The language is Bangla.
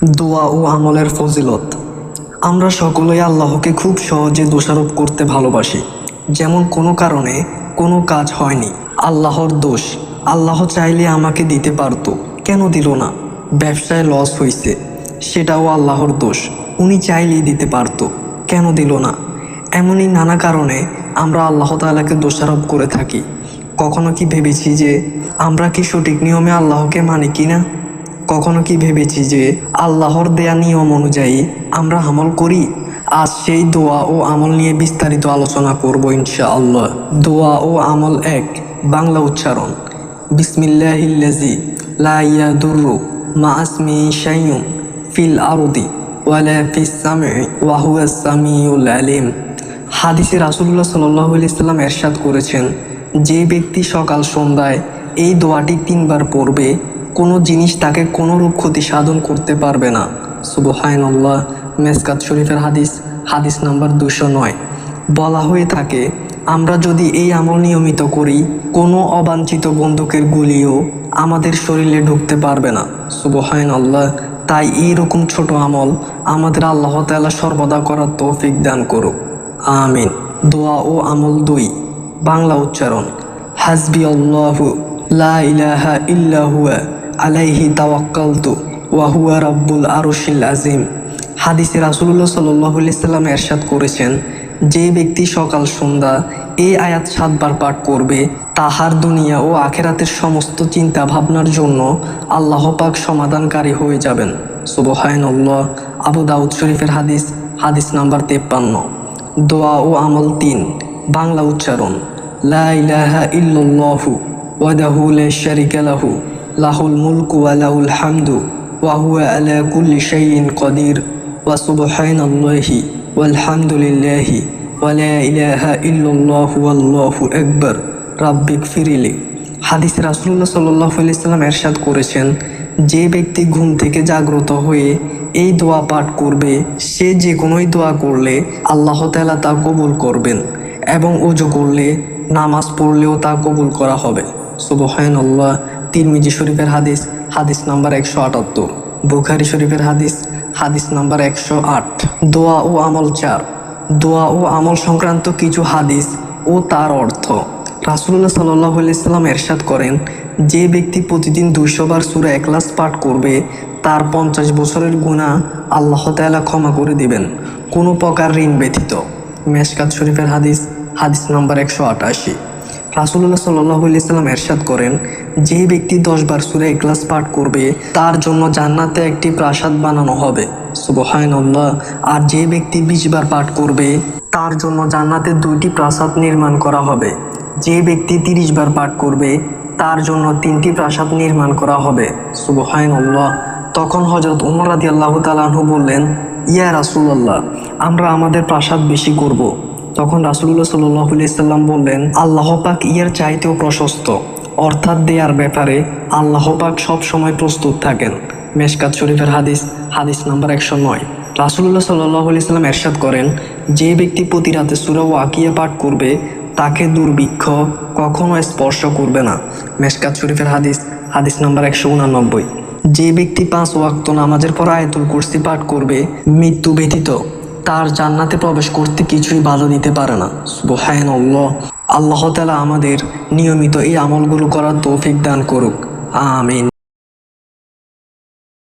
দোয়া ও আমলের ফজিলত। আমরা সকলেই আল্লাহকে খুব সহজে দোষারোপ করতে ভালোবাসি। যেমন কোনো কারণে কোনো কাজ হয়নি, আল্লাহর দোষ। আল্লাহ চাইলে আমাকে দিতে পারতো, কেন দিল না? ব্যবসায় লস হয়েছে, সেটাও আল্লাহর দোষ। উনি চাইলেই দিতে পারতো, কেন দিল না? এমনই নানা কারণে আমরা আল্লাহ তাআলাকে দোষারোপ করে থাকি। কখনো কি ভেবেছি যে আমরা কি সঠিক নিয়মে আল্লাহকে মানি কিনা? কখনো কি ভেবেছি যে আল্লাহর দেয়া নিয়ম অনুযায়ী আমরা আমল করি? আজ সেই দোয়া ও আমল নিয়ে বিস্তারিত আলোচনা করব ইনশাআল্লাহ। দোয়া ও আমল 1। বাংলা উচ্চারণ। বিসমিল্লাহিল্লাযী লা ইয়াদুররু মা ইসমিহি শাইউন ফিল আরদি ওয়ালা ফিস সামঈ ওয়া হুয়াস সামিউল আলিম। হাদিসে রাসূলুল্লাহ সাল্লাল্লাহু আলাইহি সাল্লাম ইরশাদ করেছেন, যে ব্যক্তি সকাল সন্ধ্যায় এই দোয়াটি 3 বার পড়বে, কোনো জিনিস তাকে কোনোরূপ ক্ষতি সাধন করতে পারবে না। সুবহানাল্লাহ। মেসকাত শরীফের হাদিস, হাদিস নাম্বার 209। বলা হয়ে থাকে, আমরা যদি এই আমল নিয়মিত করি, কোনো অবাঞ্ছিত বন্দুকের গুলিও আমাদের শরীরে ঢুকতে পারবে না। সুবহানাল্লাহ। তাই এইরকম ছোট আমল আমাদের আল্লাহ তাআলা সর্বদা করার তৌফিক দান করুক, আমিন। দোয়া ও আমল 2। বাংলা উচ্চারণ। হাসবি আল্লাহু লা ইলাহা ইল্লা হুয়া আলাইহি তাওয়াক্কালতু ওয়া হুয়া রাব্বুল আরশিল আযীম। হাদিসে রাসূলুল্লাহ সাল্লাল্লাহু আলাইহি সাল্লাম ইরশাদ করেছেন, যে ব্যক্তি সকাল সন্ধ্যা এই আয়াত 7 বার পাঠ করবে, তাহার দুনিয়া ও আখিরাতের সমস্ত চিন্তা ভাবনার জন্য আল্লাহ পাক সমাধানকারী হয়ে যাবেন। সুবহানাল্লাহ। আবু দাউদ শরীফের হাদিস, হাদিস নাম্বার 53। দোয়া ও আমল 3। বাংলা উচ্চারণ। লা ইলাহা ইল্লাল্লাহু ওয়াহদাহু লা শারীকা লাহু লাহুল মুলকু ওয়া লাহুল হামদু ওয়া হুয়া আলা কুল্লি শাইইন কাদির ওয়া সুবহানাল্লাহি ওয়াল হামদুলিল্লাহি ওয়া লা ইলাহা ইল্লাল্লাহু ওয়াল্লাহু আকবার রাব্বিগফিরলি। হাদিসে রাসূলুল্লাহ সাল্লাল্লাহু আলাইহি সাল্লাম ইরশাদ করেছেন, যে ব্যক্তি ঘুম থেকে জাগ্রত হয়ে এই দোয়া পাঠ করবে, সে যে কোনোই দোয়া করলে আল্লাহ তাআলা তা কবুল করবেন, এবং ওযু করলে, নামাজ পড়লেও তা কবুল করা হবে। সুবহানাল্লাহ। তিরমিজি শরীফের হাদিস, হাদিস নাম্বার 178। বুখারী শরীফের হাদিস, হাদিস নাম্বার 108। দোয়া ও আমল 4। দোয়া ও আমল সংক্রান্ত কিছু হাদিস ও তার অর্থ। রাসূলুল্লাহ সাল্লাল্লাহু আলাইহি সাল্লাম ইরশাদ করেন, যে ব্যক্তি প্রতিদিন 200 বার সূরা ইখলাস পাঠ করবে, তার 50 বছরের গুনাহ আল্লাহ তাআলা ক্ষমা করে দিবেন, কোনো প্রকার ঋণ ব্যতীত। মেশকাত শরীফের হাদিস, হাদিস নাম্বার 188। রাসূলুল্লাহ সাল্লাল্লাহু আলাইহি সাল্লাম ইরশাদ করেন, যে ব্যক্তি 10 বার সূরা ইখলাস পাঠ করবে, তার জন্য জান্নাতে একটি প্রাসাদ বানানো হবে। সুবহানাল্লাহ। আর যে ব্যক্তি 20 বার পাঠ করবে, তার জন্য জান্নাতে 2টি প্রাসাদ নির্মাণ করা হবে। যে ব্যক্তি 30 বার পাঠ করবে, তার জন্য 3টি প্রাসাদ নির্মাণ করা হবে। সুবহানাল্লাহ। তখন হযরত ওমর রাদিয়াল্লাহু তাআলা আনহু বললেন, ইয়া রাসূলুল্লাহ, আমরা আমাদের প্রাসাদ বেশি করব। তখন রাসূলুল্লাহ সাল্লাল্লাহু আলাইহি সাল্লাম বললেন, আল্লাহ পাক ইয়ার চাইতেও প্রশস্ত, অর্থাৎ দেয়ার ব্যাপারে আল্লাহ পাক সব সময় প্রস্তুত থাকেন। মেশকাত শরীফের হাদিস, হাদিস নাম্বার 109। রাসূলুল্লাহ সাল্লাল্লাহু আলাইহি সাল্লাম ইরশাদ করেন, যে ব্যক্তি প্রতি রাতে সূরা ওয়াকিয়া পাঠ করবে, তাকে দুর্ভিক্ষ কখনো স্পর্শ করবে না। মেশকাত শরীফের হাদিস, হাদিস নাম্বার 189। যে ব্যক্তি 5 ওয়াক্ত নামাজের পর আয়াতুল কুরসি পাঠ করবে, মৃত্যু ব্যতীত তার জান্নাতে প্রবেশ করতে কিছুই বাধা দিতে পারে না। সুবহানাল্লাহ। আল্লাহ তাআলা আমাদের নিয়মিত এই আমলগুলো করার তৌফিক দান করুক, আমিন।